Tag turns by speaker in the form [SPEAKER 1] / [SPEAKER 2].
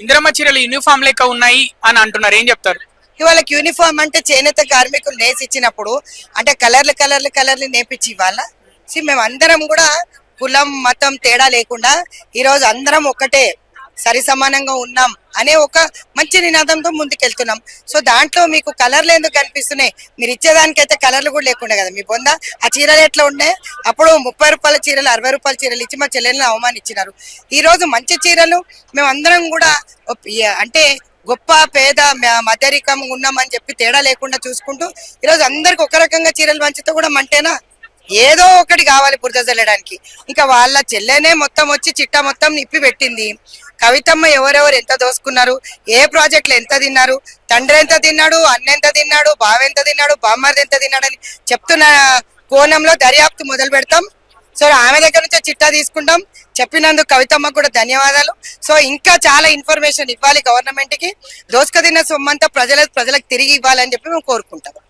[SPEAKER 1] ఇందిరమ్మ చీరలు యూనిఫామ్ లెక్క ఉన్నాయి అని అంటున్నారు, ఏం చెప్తారు?
[SPEAKER 2] ఇవాళకి యూనిఫామ్ అంటే చేనేత కార్మికులు నేసి ఇచ్చినప్పుడు అంటే కలర్లు నేర్పించి ఇవాళ మేము అందరం కూడా కులం మతం తేడా లేకుండా ఈ రోజు అందరం ఒకటే సరి సమానంగా ఉన్నాం అనే ఒక మంచి నినాదంతో ముందుకెళ్తున్నాం. సో దాంట్లో మీకు కలర్లు ఎందుకు కనిపిస్తున్నాయి? మీరు ఇచ్చేదానికైతే కలర్లు కూడా లేకుండా కదా మీ బొంద. ఆ చీరలు ఎట్లా ఉన్నాయి? అప్పుడు 30 రూపాయల చీరలు 60 రూపాయల చీరలు ఇచ్చి మా చెల్లెల్ని అవమానించినారు. ఈ రోజు మంచి చీరలు మేము అందరం కూడా అంటే గొప్ప పేద మధ్యరికం ఉన్నామని చెప్పి తేడా లేకుండా చూసుకుంటూ ఈరోజు అందరికి ఒక రకంగా చీరలు పంచితే కూడా మంటేనా? ఏదో ఒకటి కావాలి బురద చల్లడానికి. ఇంకా వాళ్ళ చెల్లెనే మొత్తం వచ్చి చిట్టా మొత్తం నిప్పి పెట్టింది. కవితమ్మ ఎవరెవరు ఎంత దోసుకున్నారు, ఏ ప్రాజెక్టులు ఎంత తిన్నారు, తండ్రి ఎంత తిన్నాడు, అన్న ఎంత తిన్నాడు, బావ ఎంత తిన్నాడు, బామ్మర్ది ఎంత తిన్నాడని చెప్తున్న కోణంలో దర్యాప్తు మొదలు పెడతాం. సో ఆమె దగ్గర నుంచే చిట్టా తీసుకుంటాం. చెప్పినందుకు కవితమ్మకు కూడా ధన్యవాదాలు. సో ఇంకా చాలా ఇన్ఫర్మేషన్ ఇవ్వాలి గవర్నమెంట్ కి. దోసుక తిన్న సొమ్మంతా ప్రజలకు తిరిగి ఇవ్వాలని చెప్పి మేము కోరుకుంటాం.